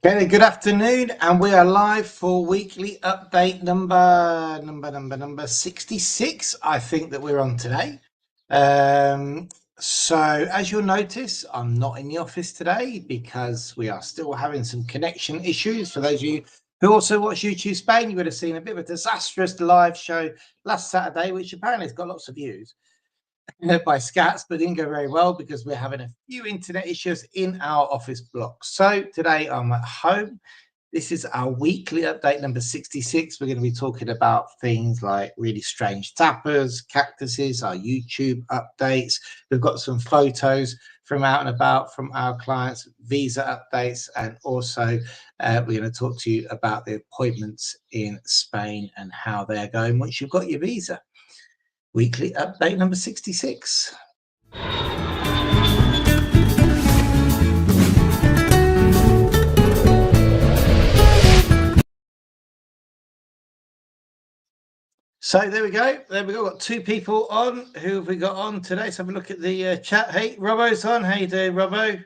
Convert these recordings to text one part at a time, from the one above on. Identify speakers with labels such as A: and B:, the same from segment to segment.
A: Okay, good afternoon, and we are live for weekly update number 66. I think that we're on today. So as you'll notice, I'm not in the office today because we are still having some connection issues. For those of you who also watch YouTooSpain, you would have seen a bit of a disastrous live show last Saturday, which apparently has got lots of views by scats, but didn't go very well because we're having a few internet issues in our office block. So today I'm at home. This is our weekly update number 66. We're going to be talking about things like really strange tappers, cactuses, our YouTube updates. We've got some photos from out and about from our clients, visa updates, and also we're going to talk to you about the appointments in Spain and how they're going once you've got your visa. Weekly update number 66. So there we go. There we go. We've got two people on. Who have we got on today? Let's have a look at the chat. Hey, Robbo's on. How you doing, Robbo?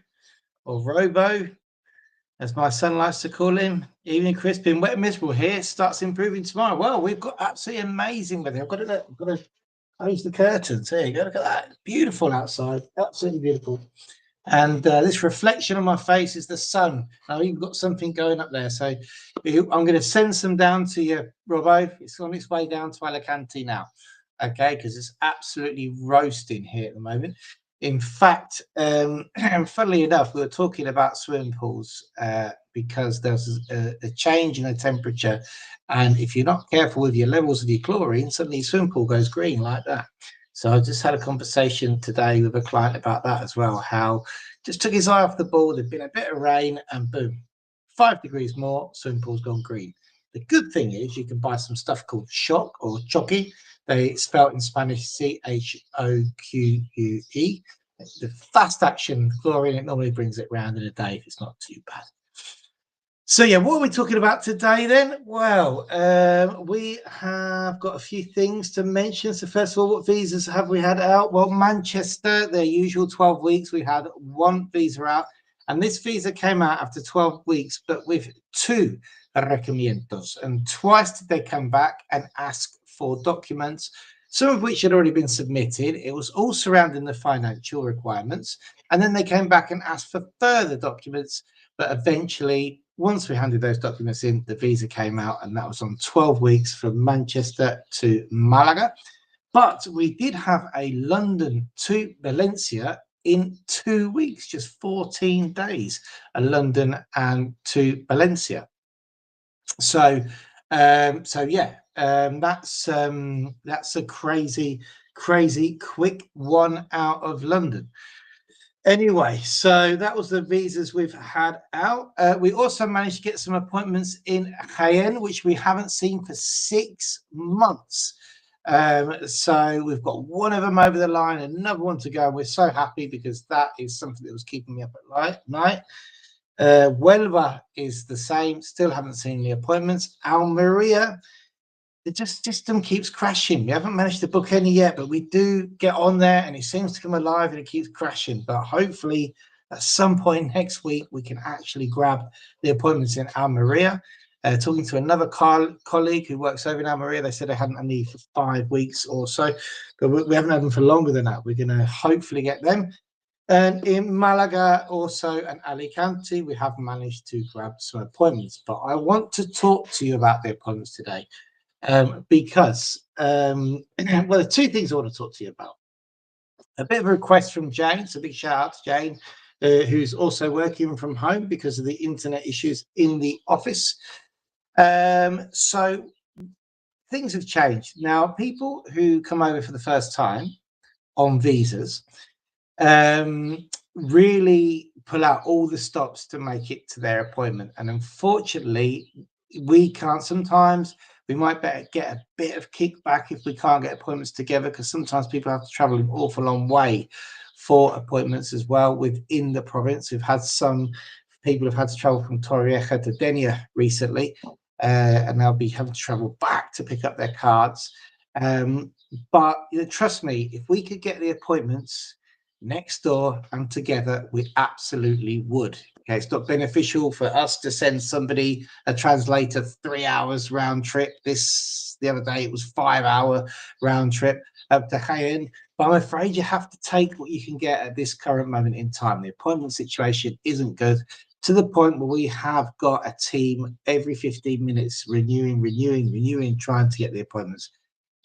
A: Or Robo, as my son likes to call him. Evening, Chris. Been wet and miserable here. Starts improving tomorrow. Well, we've got absolutely amazing weather. I've got to close the curtains. There you go. Look at that. Beautiful outside. Absolutely beautiful. And this reflection on my face is the sun. I've even got something going up there. So I'm going to send some down to you, Robbo. It's on its way down to Alicante now. Okay, because it's absolutely roasting here at the moment. In fact, funnily enough, we were talking about swimming pools because there's a change in the temperature. And if you're not careful with your levels of your chlorine, suddenly your swimming pool goes green like that. So I just had a conversation today with a client about that as well, how just took his eye off the ball. There'd been a bit of rain and boom, 5 degrees more, swimming pool's gone green. The good thing is you can buy some stuff called Shock or Choque. They spelled in Spanish CHOQUE. The fast action chlorine, it normally brings it round in a day if it's not too bad. So yeah, what are we talking about today then? Well, we have got a few things to mention. So first of all, what visas have we had out? Well, Manchester, their usual 12 weeks. We had one visa out, and this visa came out after 12 weeks, but with 2 requerimientos. And twice did they come back and ask for documents, some of which had already been submitted. It was all surrounding the financial requirements. And then they came back and asked for further documents, but eventually, once we handed those documents in, the visa came out, and that was on 12 weeks from Manchester to Malaga. But we did have a London to Valencia in 2 weeks, just 14 days, a London and to Valencia. So that's a crazy quick one out of London. Anyway, so that was the visas we've had out. We also managed to get some appointments in Jaén, which we haven't seen for 6 months. So we've got one of them over the line, another one to go. We're so happy because that is something that was keeping me up at night. Huelva is the same. Still haven't seen the appointments. Almeria, the system keeps crashing. We haven't managed to book any yet, but we do get on there and it seems to come alive and it keeps crashing. But hopefully at some point next week, we can actually grab the appointments in Almeria. Talking to another colleague who works over in Almeria, they said they hadn't had any for 5 weeks or so, but we haven't had them for longer than that. We're going to hopefully get them. And in Malaga also and Alicante, we have managed to grab some appointments. But I want to talk to you about the appointments today. Because well, there are 2 things I want to talk to you about. A bit of a request from Jane, so big shout out to Jane, who's also working from home because of the internet issues in the office. So things have changed. Now, people who come over for the first time on visas really pull out all the stops to make it to their appointment. And unfortunately, we can't sometimes. We might better get a bit of kickback if we can't get appointments together, because sometimes people have to travel an awful long way for appointments as well within the province. We've had some people who've had to travel from Torrevieja to Denia recently, and they'll be having to travel back to pick up their cards. But trust me, if we could get the appointments next door and together, we absolutely would. Okay, it's not beneficial for us to send somebody a translator 3 hours round trip. The other day it was 5-hour round trip up to Jaén. But I'm afraid you have to take what you can get at this current moment in time. The appointment situation isn't good, to the point where we have got a team every 15 minutes renewing, trying to get the appointments.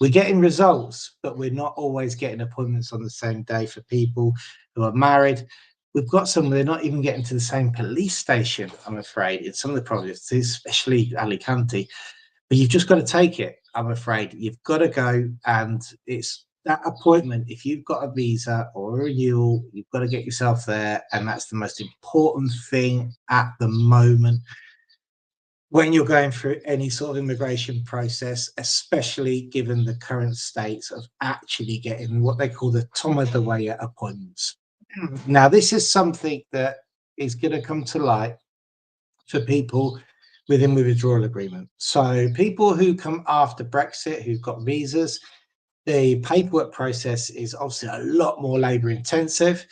A: We're getting results, but we're not always getting appointments on the same day for people who are married. We've got some, they're not even getting to the same police station, I'm afraid, in some of the provinces, especially Alicante. But you've just got to take it, I'm afraid. You've got to go, and it's that appointment. If you've got a visa or a renewal, you've got to get yourself there, and that's the most important thing at the moment when you're going through any sort of immigration process, especially given the current states of actually getting what they call the Toma de Huella appointments. Now, this is something that is going to come to light for people within the withdrawal agreement. So people who come after Brexit, who've got visas, the paperwork process is obviously a lot more labour intensive,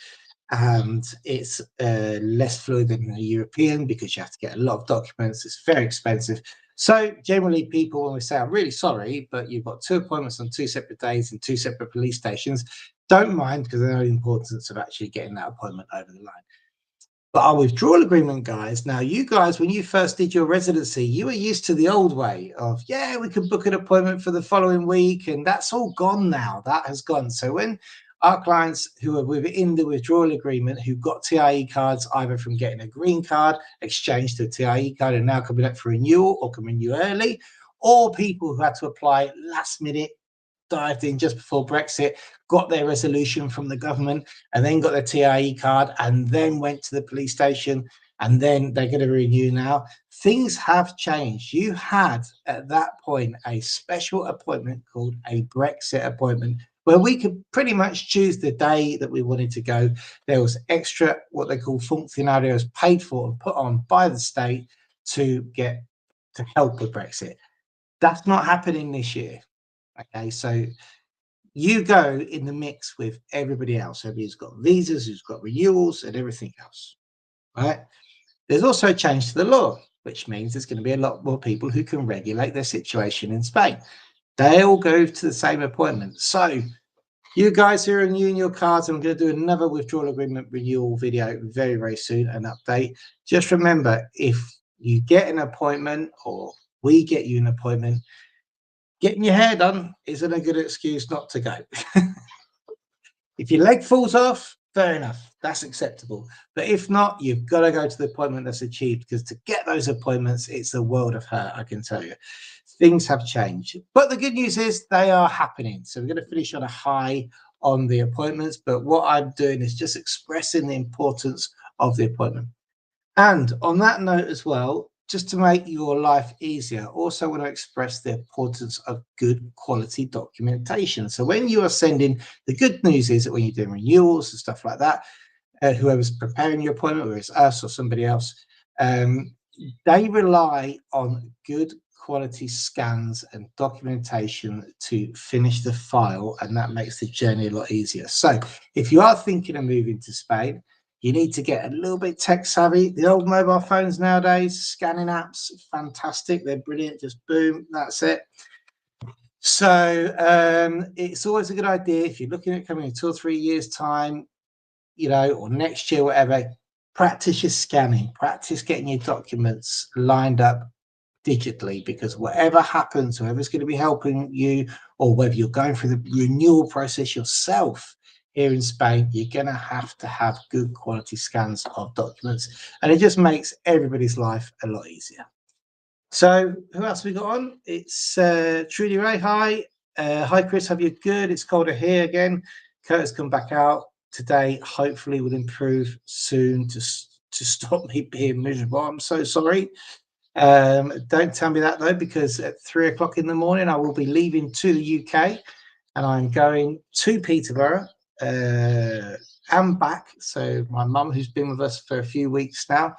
A: and it's less fluid than the European, because you have to get a lot of documents. It's very expensive. So generally people, when we say, I'm really sorry, but you've got 2 appointments on 2 separate days in 2 separate police stations, don't mind, because they know the importance of actually getting that appointment over the line. But our withdrawal agreement, guys, now you guys, when you first did your residency, you were used to the old way of, yeah, we could book an appointment for the following week, and that's all gone now. That has gone. So when our clients who are within the withdrawal agreement, who got TIE cards either from getting a green card, exchanged to a TIE card, and now coming up for renewal or can renew early, or people who had to apply last minute, dived in just before Brexit, got their resolution from the government, and then got their TIE card, and then went to the police station, and then they're going to renew now. Things have changed. You had, at that point, a special appointment called a Brexit appointment, where we could pretty much choose the day that we wanted to go. There was extra, what they call funcionarios, paid for and put on by the state to help with Brexit. That's not happening this year. Okay, so you go in the mix with everybody else. Everybody who's got visas, who's got renewals, and everything else. Right? There's also a change to the law, which means there's going to be a lot more people who can regulate their situation in Spain. They all go to the same appointment. So you guys who are renewing your cards, I'm going to do another withdrawal agreement renewal video very, very soon, an update. Just remember, if you get an appointment or we get you an appointment, getting your hair done isn't a good excuse not to go. If your leg falls off, fair enough, that's acceptable. But if not, you've got to go to the appointment that's achieved, because to get those appointments, it's a world of hurt, I can tell you. Things have changed. But the good news is they are happening. So we're going to finish on a high on the appointments. But what I'm doing is just expressing the importance of the appointment. And on that note as well, just to make your life easier, also want to express the importance of good quality documentation. So when you are sending, the good news is that when you're doing renewals and stuff like that, whoever's preparing your appointment, whether it's us or somebody else, they rely on good quality scans and documentation to finish the file, and that makes the journey a lot easier. So if you are thinking of moving to Spain, you need to get a little bit tech savvy. The old mobile phones nowadays, scanning apps, fantastic. They're brilliant. Just boom, that's it. So it's always a good idea, if you're looking at coming in 2 or 3 years' time, or next year, whatever, practice your scanning, practice getting your documents lined up digitally, because whatever happens, whoever's going to be helping you, or whether you're going through the renewal process yourself, here in Spain, you're going to have good quality scans of documents, and it just makes everybody's life a lot easier. So who else have we got on? It's Trudy Ray. Hi. Hi, Chris. Hope you're good. It's colder here again. Kurt has come back out today. Hopefully will improve soon to stop me being miserable. I'm so sorry. Don't tell me that, though, because at 3 o'clock in the morning, I will be leaving to the UK, and I'm going to Peterborough and back. So my mum, who's been with us for a few weeks now,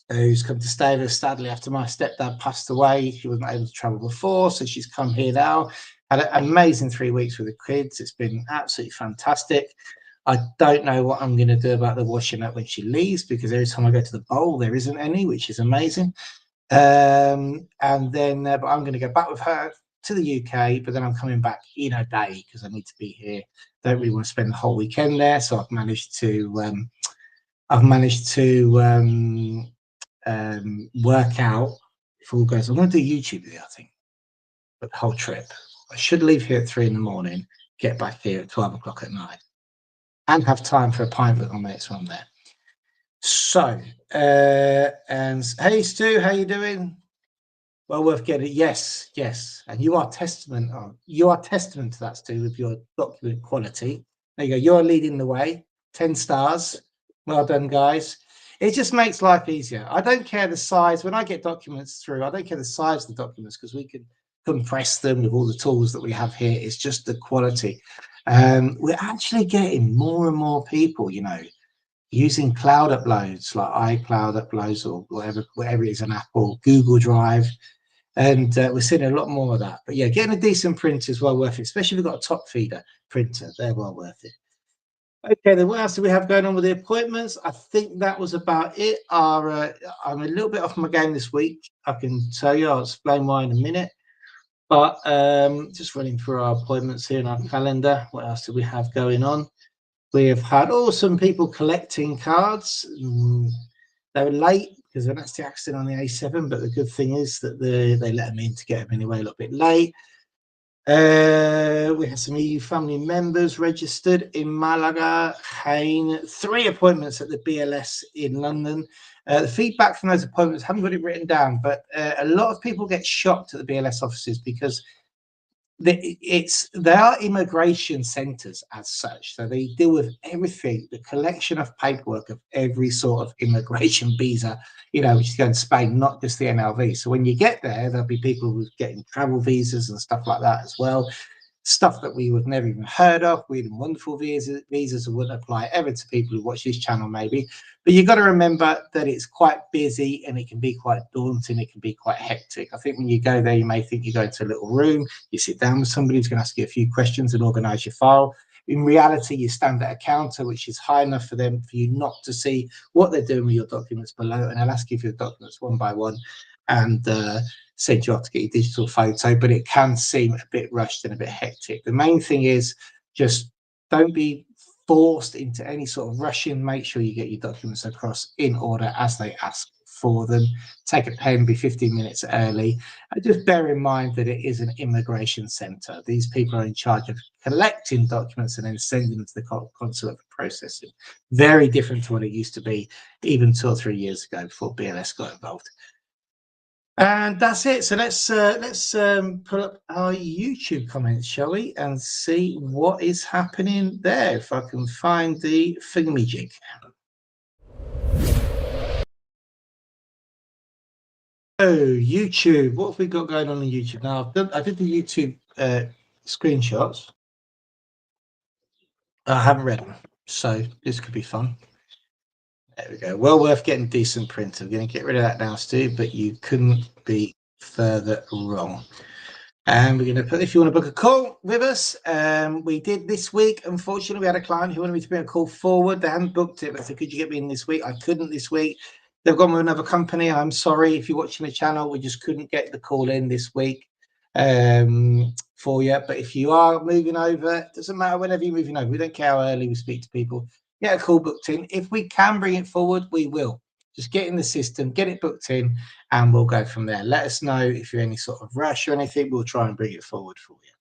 A: who's come to stay with us, sadly, after my stepdad passed away. She wasn't able to travel before, so she's come here now. Had an amazing 3 weeks with the kids. It's been absolutely fantastic. I don't know what I'm going to do about the washing up when she leaves, because every time I go to the bowl, there isn't any, which is amazing. And then, but I'm going to go back with her to the UK, but then I'm coming back in a day because I need to be here. Don't really want to spend the whole weekend there, so I've managed to work out, if all goes. I'm going to do YouTube video, I think, but the whole trip. I should leave here at 3 in the morning, get back here at 12 o'clock at night, and have time for a pint with my mates when I'm there. So, and hey Stu, how you doing? Well worth getting. Yes, yes, and you are testament to that, Stu, with your document quality. There you go. You're leading the way. 10 stars. Well done, guys. It just makes life easier. I don't care the size. When I get documents through, I don't care the size of the documents, because we can compress them with all the tools that we have here. It's just the quality. We're actually getting more and more people, using cloud uploads like iCloud uploads or whatever it is, an Apple, Google Drive. And we're seeing a lot more of that. But yeah, getting a decent printer is well worth it, especially if you've got a top feeder printer. They're well worth it. Okay, then what else do we have going on with the appointments? I think that was about it. I'm a little bit off my game this week, I can tell you. I'll explain why in a minute. But just running through our appointments here in our calendar. What else do we have going on? We have had some people collecting cards. They were late because of an accident on the A7, but the good thing is that they let them in to get them anyway a little bit late. We had some EU family members registered in Malaga, Jaén, 3 appointments at the BLS in London. The feedback from those appointments, I haven't got it written down, but a lot of people get shocked at the BLS offices because they are immigration centres as such, so they deal with everything, the collection of paperwork of every sort of immigration visa, which is going to Spain, not just the NLV. So when you get there, there'll be people who's getting travel visas and stuff like that as well, stuff that we would never even heard of, weird and wonderful visas that wouldn't apply ever to people who watch this channel maybe. But you've got to remember that it's quite busy and it can be quite daunting, it can be quite hectic. I think when you go there, you may think you go into a little room, you sit down with somebody who's going to ask you a few questions and organise your file. In reality, you stand at a counter which is high enough for you not to see what they're doing with your documents below, and they'll ask you for your documents one by one and send you off to get your digital photo. But it can seem a bit rushed and a bit hectic. The main thing is just don't be forced into any sort of rushing. Make sure you get your documents across in order as they ask for them. Take a pen, be 15 minutes early, and just bear in mind that it is an immigration centre. These people are in charge of collecting documents and then sending them to the consulate for processing. Very different to what it used to be even 2 or 3 years ago before BLS got involved. And that's it. So let's pull up our YouTube comments, shall we, and see what is happening there. If I can find the thingamajig. Oh, YouTube. What have we got going on YouTube now? I did the YouTube screenshots. I haven't read them, so this could be fun. There we go. Well worth getting decent print. I'm going to get rid of that now, Stu, but you couldn't be further wrong. And we're going to put, if you want to book a call with us, we did this week. Unfortunately, we had a client who wanted me to bring a call forward. They hadn't booked it. I said, could you get me in this week? I couldn't this week. They've gone with another company. I'm sorry if you're watching the channel. We just couldn't get the call in this week for you. But if you are moving over, it doesn't matter whenever you're moving over. We don't care how early we speak to people. Get a call booked in. If we can bring it forward, we will. Just get in the system, get it booked in, and we'll go from there. Let us know if you're any sort of rush or anything. We'll try and bring it forward for you.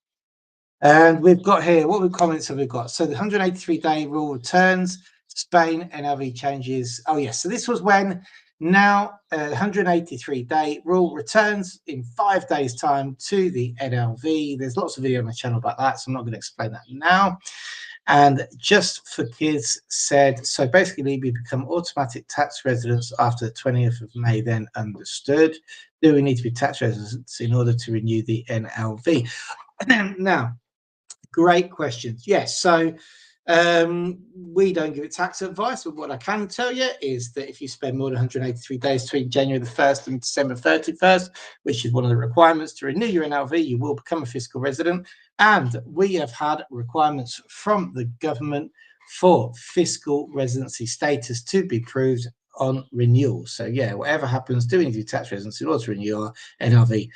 A: And we've got here, what comments have we got? So the 183-day rule returns. Spain NLV changes. Oh, yes. So this was when now 183-day rule returns in 5 days' time to the NLV. There's lots of video on my channel about that, so I'm not going to explain that now. And Just for Kids said, so basically we become automatic tax residents after the 20th of May, then understood. Do we need to be tax residents in order to renew the NLV? Now, great questions. Yes, so we don't give it tax advice, but what I can tell you is that if you spend more than 183 days between January the 1st and December 31st, which is one of the requirements to renew your NLV, you will become a fiscal resident. And we have had requirements from the government for fiscal residency status to be proved on renewal. So yeah, whatever happens, do your tax residency in order to renew your NRV.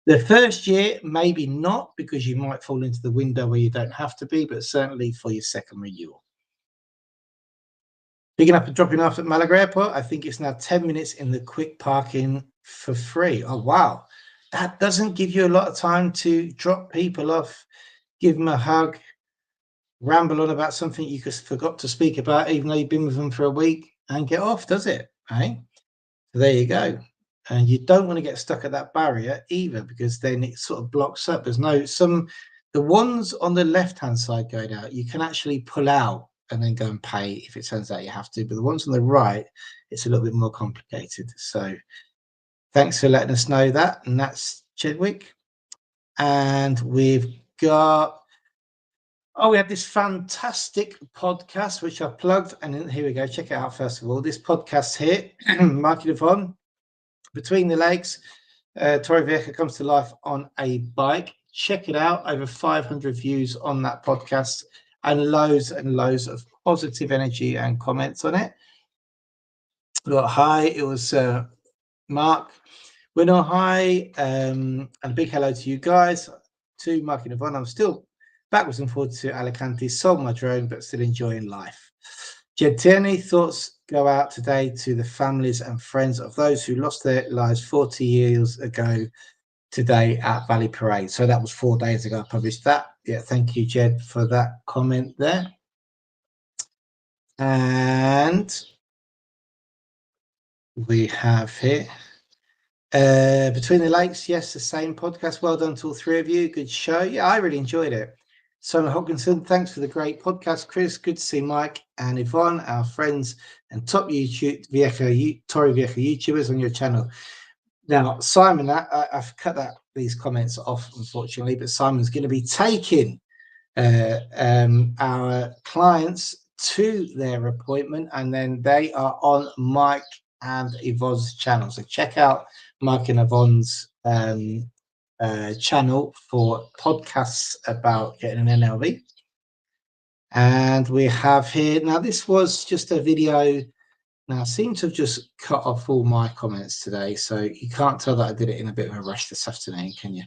A: The first year, maybe not, because you might fall into the window where you don't have to be, but certainly for your second renewal. Picking up and dropping off at Malaga Airport, I think it's now 10 minutes in the quick parking for free. Oh, wow. That doesn't give you a lot of time to drop people off, give them a hug, ramble on about something you just forgot to speak about, even though you've been with them for a week, and get off, does it? Hey? So there you go. And you don't want to get stuck at that barrier either, because then it sort of blocks up. There's the ones on the left-hand side going out, you can actually pull out and then go and pay if it turns out you have to. But the ones on the right, it's a little bit more complicated. So thanks for letting us know that. And that's Chedwick. And we've got, we have this fantastic podcast, which I plugged. And here we go. Check it out, first of all. This podcast here, Marking Yvonne, Between the Legs. Torrevieja comes to life on a bike. Check it out. Over 500 views on that podcast and loads of positive energy and comments on it. Hi, it was Mark. Winnow, hi. And a big hello to you guys. To Mark and Yvonne. I'm still backwards and forwards to Alicante. Sold my drone, but still enjoying life. Jed Tierney, thoughts go out today to the families and friends of those who lost their lives 40 years ago today at Valley Parade. So that was 4 days ago I published that. Yeah, thank you, Jed, for that comment there. And we have here Between the Lakes. Yes, the same podcast. Well done to all three of you. Good show. Yeah, I really enjoyed it. Simon Hopkinson, thanks for the great podcast, Chris. Good to see Mike and Yvonne, our friends and top Torrevieja YouTubers on your channel. Now, Simon, I've cut these comments off, unfortunately, but Simon's going to be taking our clients to their appointment, and then they are on Mike and Yvonne's channel. So check out Mike and Yvonne's channel for podcasts about getting an NLV. And we have here, now this was just a video. Now I seem to have just cut off all my comments today, so you can't tell that I did it in a bit of a rush this afternoon, can you?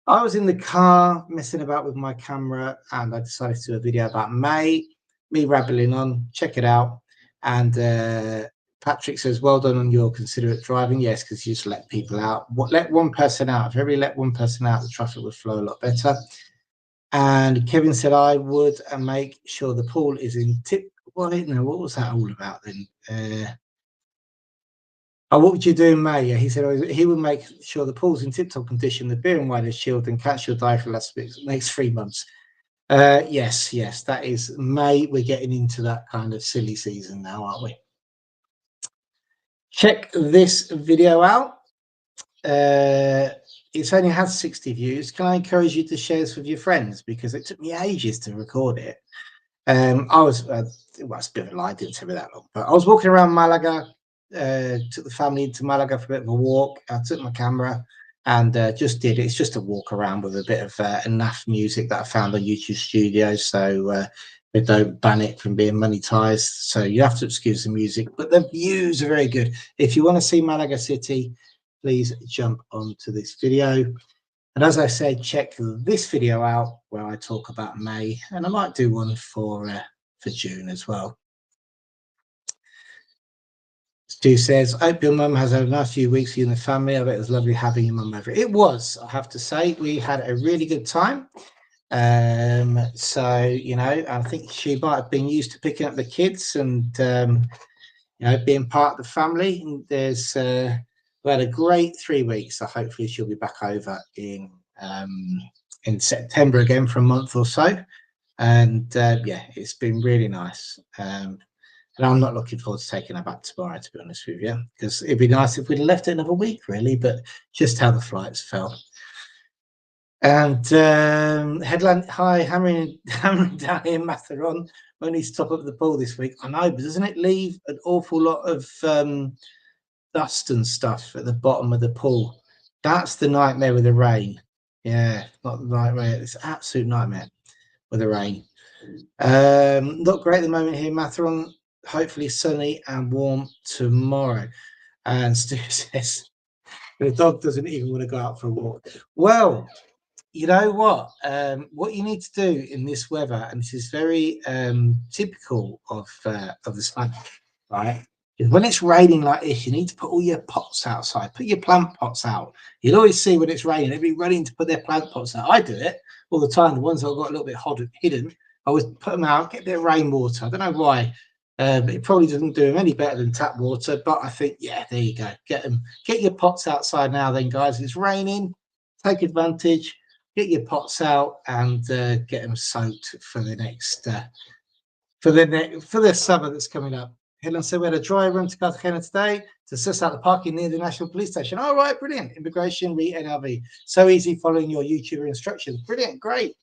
A: I was in the car messing about with my camera, and I decided to do a video about May, me rambling on. Check it out. And Patrick says, well done on your considerate driving. Yes, because you just let people out. Let one person out. If everybody let one person out, the traffic would flow a lot better. And Kevin said, I would make sure the pool is in tip. Well, no, what was that all about then? What would you do in May? Yeah, he said he would make sure the pool's in tip-top condition, the beer and wine is chilled, and catch your diet for the next 3 months. Yes, that is May. We're getting into that kind of silly season now, aren't we? Check this video out. It's only had 60 views. Can I encourage you to share this with your friends? Because it took me ages to record it. I was, well, it's a bit of a lie, it didn't take me that long, but I was walking around Malaga, took the family into Malaga for a bit of a walk. I took my camera and just did it. It's just a walk around with a bit of enough music that I found on YouTube Studios, so they don't ban it from being monetized. So you have to excuse the music, but the views are very good. If you want to see Malaga City, please jump onto this video. And as I said, check this video out where I talk about May, and I might do one for June as well. Stu says, I hope your mum has had a nice few weeks with you and the family. I bet it was lovely having your mum over. It was, I have to say. We had a really good time. So, you know, I think she might have been used to picking up the kids and, you know, being part of the family. And there's, we had a great 3 weeks. So hopefully she'll be back over in September again for a month or so. And yeah, it's been really nice. And I'm not looking forward to taking her back tomorrow, to be honest with you, because it'd be nice if we'd left it another week, really, but just how the flights fell. And headline, hi, hammering down here in Mazarron. We need to top up the pool this week. I know, but doesn't it leave an awful lot of dust and stuff at the bottom of the pool? That's the nightmare with the rain. Yeah, not the nightmare. It's an absolute nightmare with the rain. Not great at the moment here, Mazarron. Hopefully sunny and warm tomorrow. And Stu says the dog doesn't even want to go out for a walk. Well, you know what you need to do in this weather, and this is very typical of the Spanish, right, is when it's raining like this, you need to put all your pots outside, put your plant pots out. You'll always see when it's raining, everybody running to put their plant pots out. I do it all the time. The ones that I've got a little bit hidden, I always put them out, get a bit of rainwater. I don't know why, but it probably doesn't do them any better than tap water, but I think, yeah, there you go, get your pots outside now then, guys. It's raining, take advantage, get your pots out, and get them soaked for the next for the summer that's coming up. Helen said we had a dry run to Cartagena today to suss out the parking near the National Police Station. All right, brilliant. Immigration, NRV. So easy following your YouTuber instructions. Brilliant, great.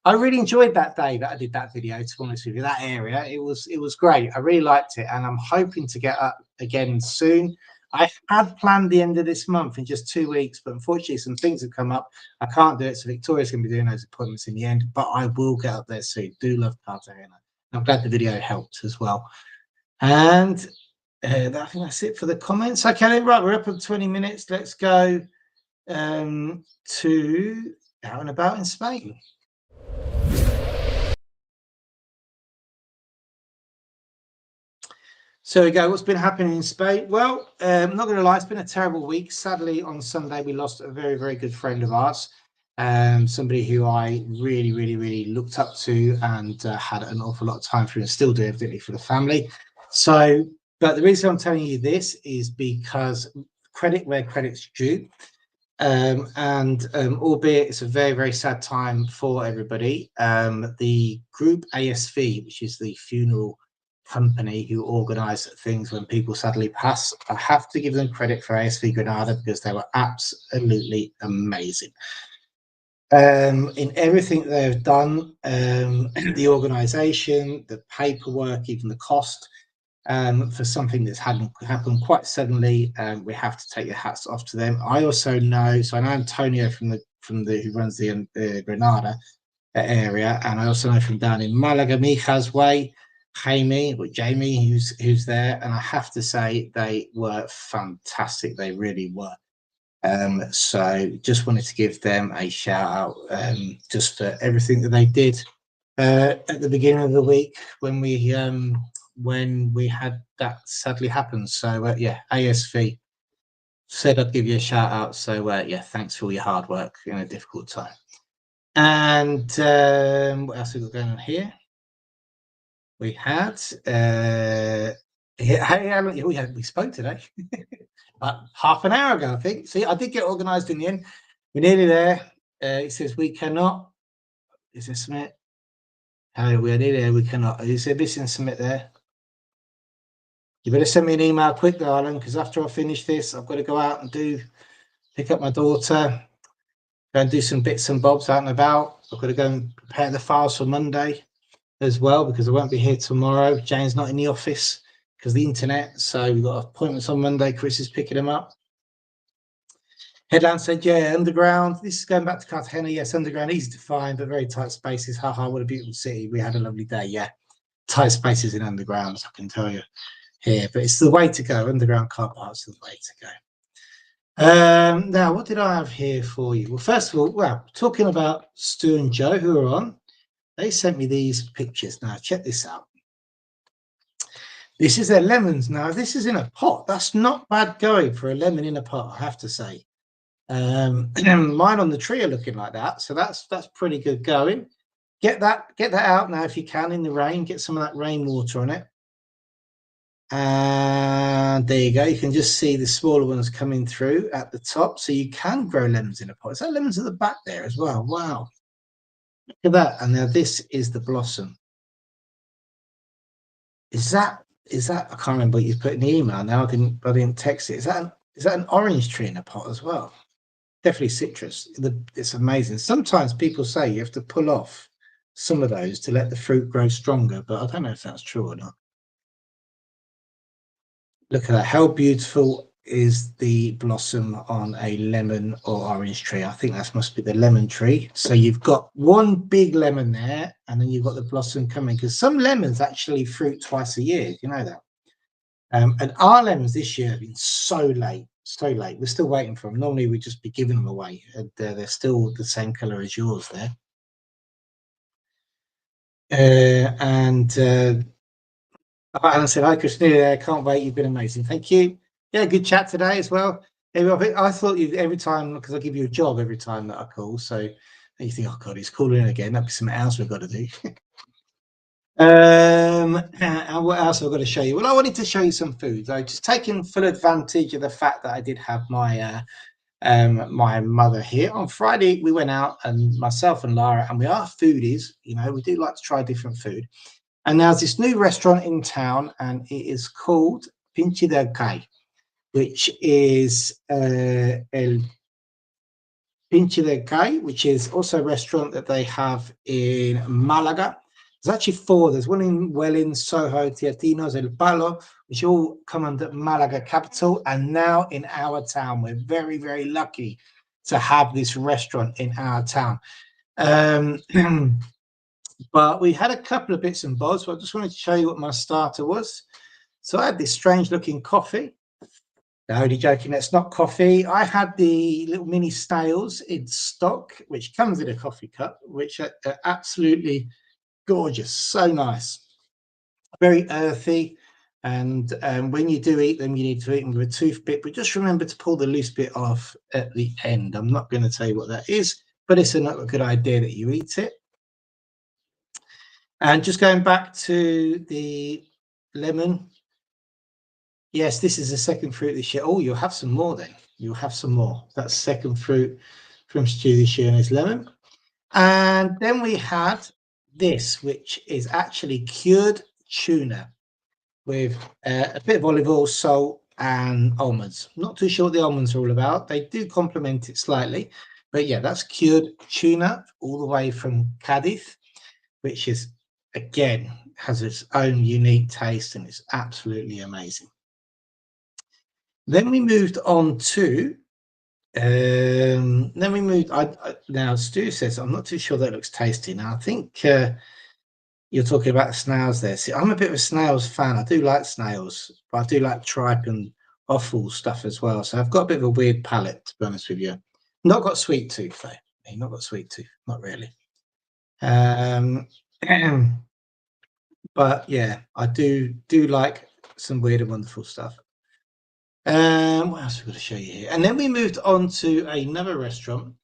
A: I really enjoyed that day that I did that video, to be honest with you. That area, it was great. I really liked it, and I'm hoping to get up again soon. I had planned the end of this month in just 2 weeks, but unfortunately some things have come up. I can't do it, so Victoria's going to be doing those appointments in the end, but I will get up there soon. Do love Cartagena. I'm glad the video helped as well. And I think that's it for the comments. Okay, then, right, we're up at 20 minutes. Let's go to Out and About in Spain. So we go. What's been happening in Spain? Well, I'm not going to lie, it's been a terrible week. Sadly, on Sunday, we lost a very, very good friend of ours, somebody who I really, really, really looked up to and had an awful lot of time for, and still do, evidently, for the family. So, but the reason I'm telling you this is because credit where credit's due. Albeit it's a very, very sad time for everybody, the group ASV, which is the funeral company who organise things when people sadly pass, I have to give them credit for ASV Granada because they were absolutely amazing. In everything they've done, the organisation, the paperwork, even the cost, for something that's happened quite suddenly, we have to take your hats off to them. I also know, so I know Antonio from the who runs the Granada area, and I also know from down in Malaga, Mijas way, Jamie, who's there, and I have to say they were fantastic. They really were. So just wanted to give them a shout out, just for everything that they did at the beginning of the week when we had that sadly happen. So yeah, ASV said I'd give you a shout out. So yeah, thanks for all your hard work in a difficult time. And what else have we got going on here? We had we spoke today about half an hour ago, I think. See, I did get organised in the end. We're nearly there. It says we cannot. Is this submit? Oh, we are nearly there. We cannot. Is there this and submit there? You better send me an email quick, darling, because after I finish this, I've got to go out and pick up my daughter, go and do some bits and bobs out and about. I've got to go and prepare the files for Monday as well, because I won't be here tomorrow. Jane's not in the office because of the internet, so we've got appointments on Monday. Chris is picking them up. Headland said, yeah, underground. This is going back to Cartagena. Yes, underground, easy to find, but very tight spaces. Haha, what a beautiful city. We had a lovely day. Yeah, tight spaces in undergrounds, I can tell you here, but it's the way to go. Underground car parks are the way to go. Now, what did I have here for you? Well, first of all, talking about Stu and Joe, who are on, they sent me these pictures. Now, check this out. This is their lemons. Now, this is in a pot. That's not bad going for a lemon in a pot, I have to say. Mine on the tree are looking like that, so that's pretty good going. Get that out now if you can in the rain. Get some of that rainwater on it. And there you go. You can just see the smaller ones coming through at the top, so you can grow lemons in a pot. Is that lemons at the back there as well? Wow, look at that. And now this is the blossom. Is that I can't remember what you put in the email now. I didn't text it. Is that an orange tree in a pot as well? Definitely citrus. It's amazing. Sometimes people say you have to pull off some of those to let the fruit grow stronger, but I don't know if that's true or not. Look at that. How beautiful is the blossom on a lemon or orange tree. I think that must be the lemon tree. So you've got one big lemon there, and then you've got the blossom coming, because some lemons actually fruit twice a year. You know that. And our lemons this year have been so late, so late. We're still waiting for them. Normally we'd just be giving them away, and they're still the same color as yours there. Alan said, "Hi, Christina. I can't wait. You've been amazing. Thank you. Yeah, good chat today as well. I thought you every time, because I give you a job every time that I call. So you think, oh God, he's calling in again. That'd be something else we've got to do." And what else have I got to show you? Well, I wanted to show you some food. I just taking full advantage of the fact that I did have my my mother here on Friday. We went out, and myself and Lara, and we are foodies. You know, we do like to try different food. And there's this new restaurant in town, and it is called Pinche del Cay, which is El Pinche del Cay, which is also a restaurant that they have in Malaga. There's actually four. There's one in Welling, Soho, Teatinos, El Palo, which all come under Malaga capital. And now in our town, we're very, very lucky to have this restaurant in our town. But we had a couple of bits and bobs, but I just wanted to show you what my starter was. So I had this strange looking coffee. No, only joking, that's not coffee. I had the little mini Snails in stock, which comes in a coffee cup, which are absolutely gorgeous. So nice. Very earthy. And when you do eat them, you need to eat them with a toothpick, but just remember to pull the loose bit off at the end. I'm not going to tell you what that is, but it's not a good idea that you eat it. And just going back to the lemon, yes, this is the second fruit this year. Oh, you'll have some more then. You'll have some more. That's second fruit from Stu this year, and it's lemon. And then we had this, which is actually cured tuna with a bit of olive oil, salt, and almonds. I'm not too sure what the almonds are all about. They do complement it slightly. But yeah, that's cured tuna all the way from Cadiz, which is, again, has its own unique taste, and it's absolutely amazing. Then we moved on to now Stu says, I'm not too sure that looks tasty. Now I think you're talking about the snails there. See, I'm a bit of a snails fan. I do like snails, but I do like tripe and offal stuff as well. So I've got a bit of a weird palate, to be honest with you. Not got sweet tooth though. Not got sweet tooth, not really. But yeah, I do like some weird and wonderful stuff. What else we've got to show you here? And then we moved on to another restaurant,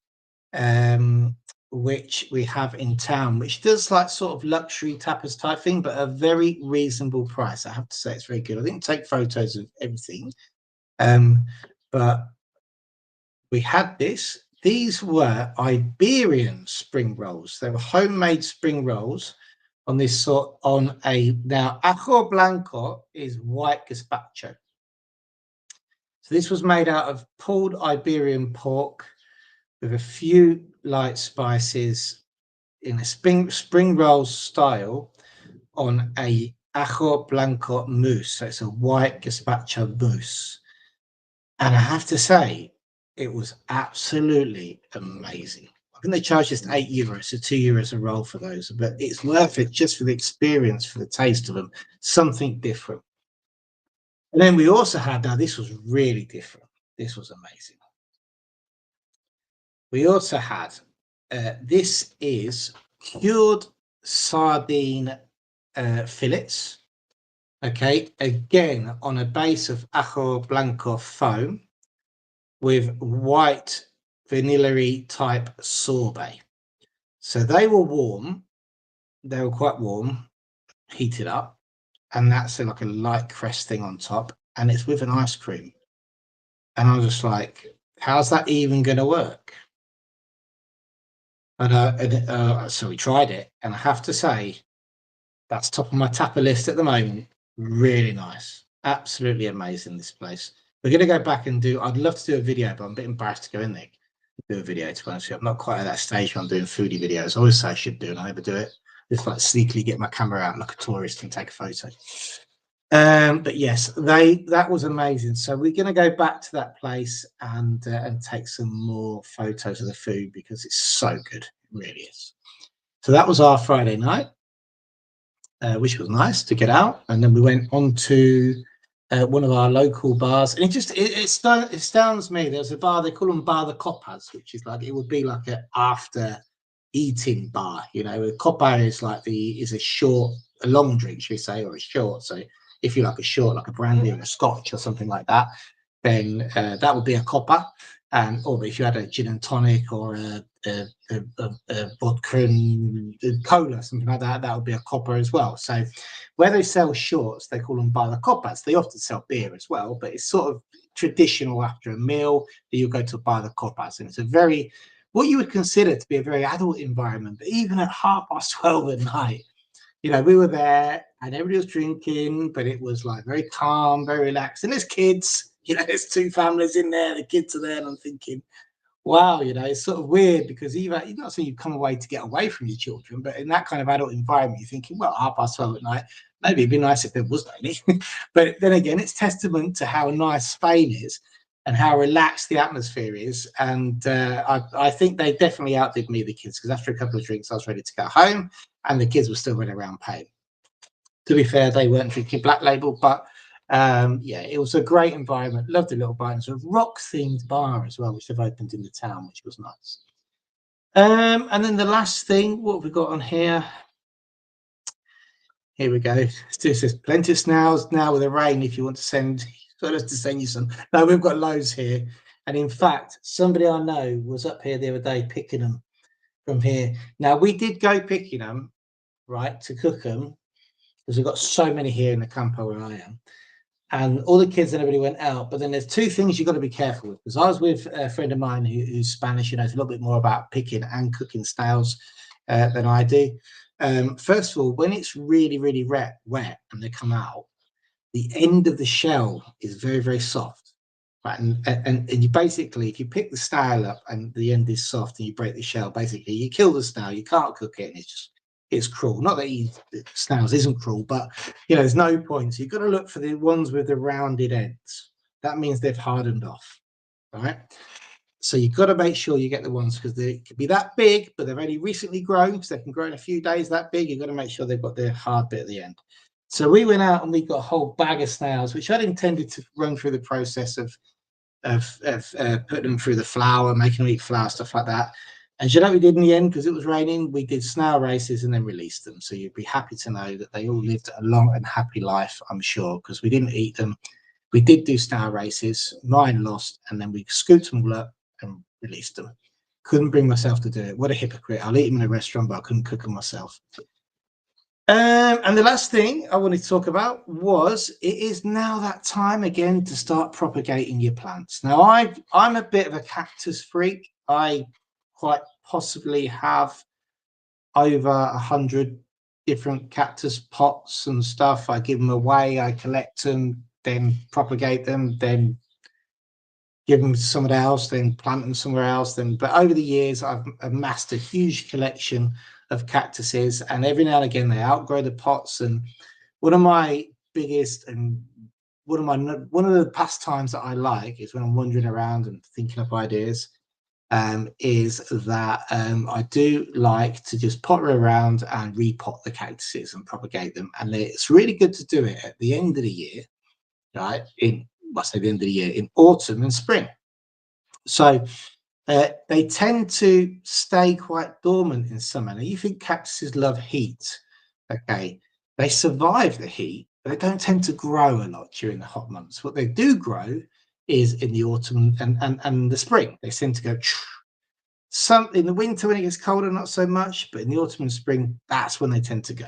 A: which we have in town, which does like sort of luxury tapas type thing, but a very reasonable price. I have to say it's very good. I didn't take photos of everything, but we had this. These were Iberian spring rolls. They were homemade spring rolls on this sort now ajo blanco is white gazpacho. So this was made out of pulled Iberian pork with a few light spices in a spring roll style on a ajo blanco mousse. So it's a white gazpacho mousse. And I have to say, it was absolutely amazing. I think they charge just €8, so €2 a roll for those, but it's worth it just for the experience, for the taste of them, something different. And then we also had, now this was really different. This was amazing. We also had, this is cured sardine fillets. Okay, again, on a base of ajo blanco foam with white vanilla-y type sorbet. So they were warm. They were quite warm, heated up. And that's like a light crest thing on top. And it's with an ice cream. And I was just like, how's that even going to work? So we tried it. And I have to say, that's top of my tapper list at the moment. Really nice. Absolutely amazing, this place. We're going to go back and I'd love to do a video, but I'm a bit embarrassed to go in there and do a video, to be honest with you. I'm not quite at that stage where I'm doing foodie videos. I always say I should do, and I never do it. Just like sneakily get my camera out like a tourist and take a photo. But yes, that was amazing. So we're going to go back to that place and take some more photos of the food because it's so good. It really is. So that was our Friday night, which was nice to get out. And then we went on to one of our local bars, and it astounds me. There's a bar, they call them Bar the Copas, which is like, it would be like an after eating bar. You know, a copa is like a long drink, should we say, or a short. So if you like a short, like a brandy or a scotch or something like that, then that would be a copa. Or if you had a gin and tonic or a vodka and cola, something like that, that would be a copper as well. So where they sell shorts, they call them by the coppers. They often sell beer as well, but it's sort of traditional after a meal that you go to buy the coppers. And it's a very, what you would consider to be a very adult environment, but even at 12:30 at night, you know, we were there and everybody was drinking, but it was like very calm, very relaxed. And there's kids, you know, there's two families in there, the kids are there, and I'm thinking, wow, you know, it's sort of weird because you're not saying you come away to get away from your children, but in that kind of adult environment, you're thinking, well, 12:30 at night, maybe it'd be nice if there was no any. But then again, it's testament to how nice Spain is and how relaxed the atmosphere is. And I think they definitely outdid me, the kids, because after a couple of drinks, I was ready to go home and the kids were still running around paying. To be fair, they weren't drinking Black Label, but yeah, it was a great environment. Loved the little bar. It's a rock-themed bar as well, which they've opened in the town, which was nice. And then the last thing, what have we got on here? Here we go. It says plenty of snails now with the rain. If you want to send you some. No, we've got loads here. And in fact, somebody I know was up here the other day picking them from here. Now we did go picking them, right, to cook them, because we've got so many here in the campo where I am. And all the kids and everybody went out. But then there's two things you've got to be careful with. Because I was with a friend of mine who's Spanish, who knows a little bit more about picking and cooking snails than I do. First of all, when it's really, really wet and they come out, the end of the shell is very, very soft. Right? And you basically, if you pick the snail up and the end is soft and you break the shell, basically you kill the snail, you can't cook it, and it's cruel. Not that snails isn't cruel, but you know, there's no point. So you've got to look for the ones with the rounded ends. That means they've hardened off. Right. So you've got to make sure you get the ones, because they could be that big, but they've only recently grown, because they can grow in a few days that big. You've got to make sure they've got the hard bit at the end. So we went out and we got a whole bag of snails, which I'd intended to run through the process of putting them through the flour, making them eat flour, stuff like that. And you know what we did in the end? Because it was raining, we did snail races and then released them. So you'd be happy to know that they all lived a long and happy life, I'm sure, because we didn't eat them. We did do snail races. Mine lost, and then we scooped them all up and released them. Couldn't bring myself to do it. What a hypocrite. I'll eat them in a restaurant, but I couldn't cook them myself. And the last thing I wanted to talk about was, it is now that time again to start propagating your plants. Now, I'm a bit of a cactus freak. I quite possibly have over 100 different cactus pots and stuff. I give them away, I collect them, then propagate them, then give them to somebody else, then plant them somewhere else. But over the years, I've amassed a huge collection of cactuses, and every now and again they outgrow the pots. And one of my biggest and one of the pastimes that I like is when I'm wandering around and thinking up ideas. Is that I do like to just potter around and repot the cactuses and propagate them, and it's really good to do it at the end of the year, right? The end of the year, in autumn and spring. So they tend to stay quite dormant in summer. Now, you think cactuses love heat, okay? They survive the heat, but they don't tend to grow a lot during the hot months. What they do grow is in the autumn and the spring. They tend to go. Some in the winter when it gets colder, not so much, but in the autumn and spring, that's when they tend to go.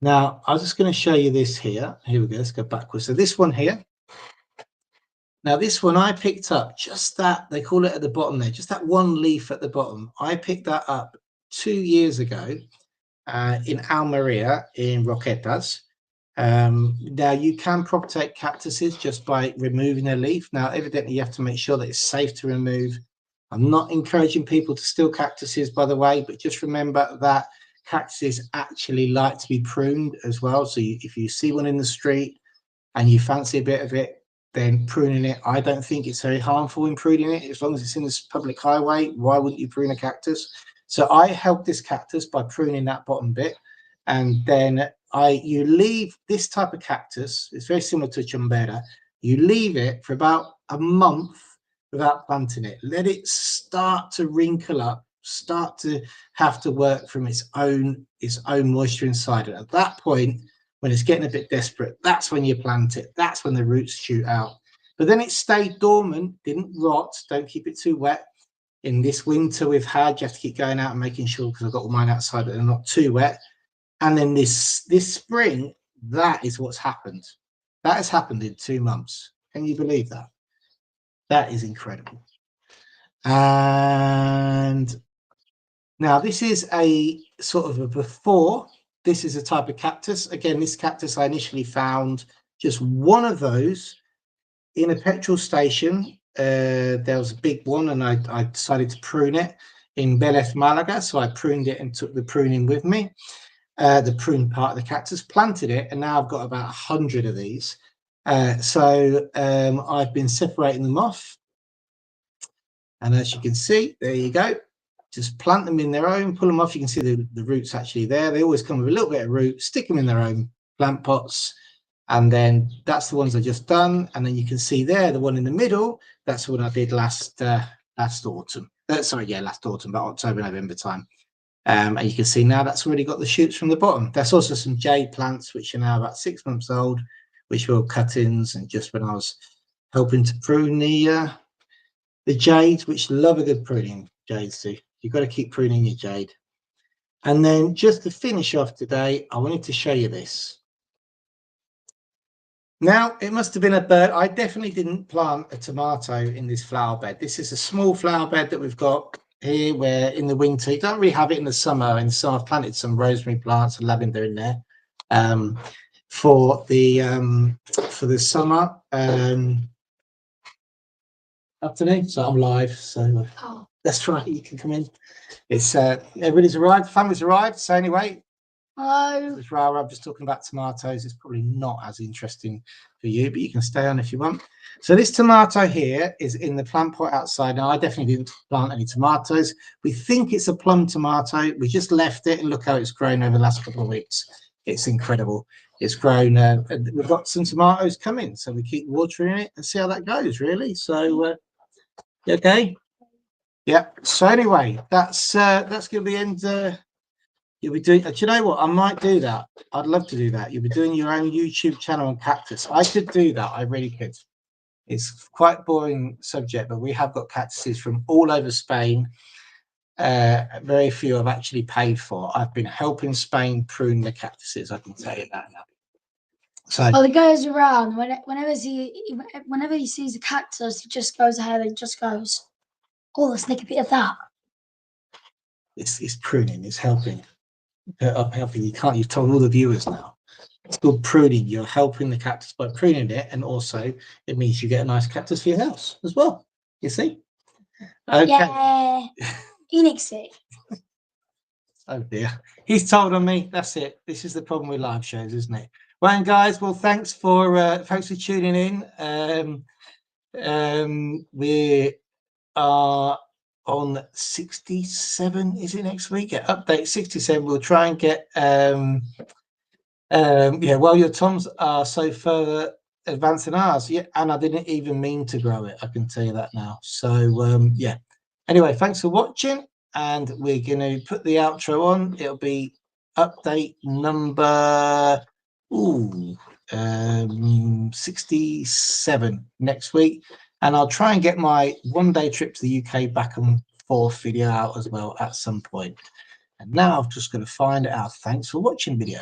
A: Now, I was just going to show you this here. Here we go. Let's go backwards. So this one here. Now, this one I picked up, just that, they call it at the bottom there, just that one leaf at the bottom. I picked that up 2 years ago in Almeria in Roquetas. Now, you can propagate cactuses just by removing a leaf. Now, evidently, you have to make sure that it's safe to remove. I'm not encouraging people to steal cactuses, by the way, but just remember that cactuses actually like to be pruned as well. So if you see one in the street, and you fancy a bit of it, then pruning it, I don't think it's very harmful in pruning it. As long as it's in this public highway, why wouldn't you prune a cactus? So I help this cactus by pruning that bottom bit, and then you leave this type of cactus. It's very similar to a chumbera. You leave it for about a month without planting it. Let it start to wrinkle up, start to have to work from its own moisture inside it. At that point, when it's getting a bit desperate, that's when you plant it. That's when the roots shoot out. But then it stayed dormant, didn't rot. Don't keep it too wet. In this winter we've had, you have to keep going out and making sure, because I've got all mine outside, that they're not too wet. And then this spring, that is what's happened. That has happened in 2 months. Can you believe that? That is incredible. And now this is a sort of a before. This is a type of cactus. Again, this cactus I initially found just one of those in a petrol station. There was a big one, and I decided to prune it in Belez, Malaga. So I pruned it and took the pruning with me. The prune part of the cactus, planted it, and now I've got about 100 of these. So I've been separating them off, and as you can see, there you go. Just plant them in their own, pull them off. You can see the roots actually there. They always come with a little bit of root. Stick them in their own plant pots, and then that's the ones I just done. And then you can see there, the one in the middle, that's the one I did last autumn. Last autumn, about October, November time. And you can see now that's already got the shoots from the bottom. That's also some jade plants, which are now about 6 months old, which were cut-ins. And just when I was helping to prune the jades, which love a good pruning, jades do. You've got to keep pruning your jade. And then just to finish off today, I wanted to show you this. Now, it must have been a bird. I definitely didn't plant a tomato in this flower bed. This is a small flower bed that we've got here, where in the winter, you don't really have it in the summer. In the summer, I've planted some rosemary plants and lavender in there for the summer. Afternoon, so I'm live. So that's right, you can come in. It's everybody's arrived, family's arrived. So anyway, it's Rara. I'm just talking about tomatoes. It's probably not as interesting for you, but you can stay on if you want. So this tomato here is in the plant pot outside. Now, I definitely didn't plant any tomatoes. We think it's a plum tomato. We just left it, and look how it's grown over the last couple of weeks. It's incredible. It's grown. We've got some tomatoes coming, so we keep watering it and see how that goes, really. So, okay. Yeah. So anyway, that's going to be end. You'll be doing. Do you know what? I might do that. I'd love to do that. You'll be doing your own YouTube channel on cactus. I could do that. I really could. It's quite a boring subject, but we have got cactuses from all over Spain. Very few I've actually paid for. I've been helping Spain prune the cactuses. I can tell you that now. So,
B: well, he goes around whenever he sees a cactus, he just goes ahead and just goes, "Oh, let's make a bit of that."
A: It's pruning. It's helping. I'm helping. You've told all the viewers now. It's called pruning. You're helping the cactus by pruning it, and also it means you get a nice cactus for your house as well. You see? Okay.
B: Yeah. Enixy.
A: Oh dear. He's told on me. That's it. This is the problem with live shows, isn't it? Well, guys, well, thanks for tuning in. We are on 67. Is it next week? Yeah, update 67. We'll try and get well, your toms are so further advanced than ours. Yeah, and I didn't even mean to grow it. I can tell you that now. So yeah. Anyway, thanks for watching, and we're going to put the outro on. It'll be update number 67 next week, and I'll try and get my one-day trip to the UK back and forth video out as well at some point. And now I'm just going to find our thanks for watching video.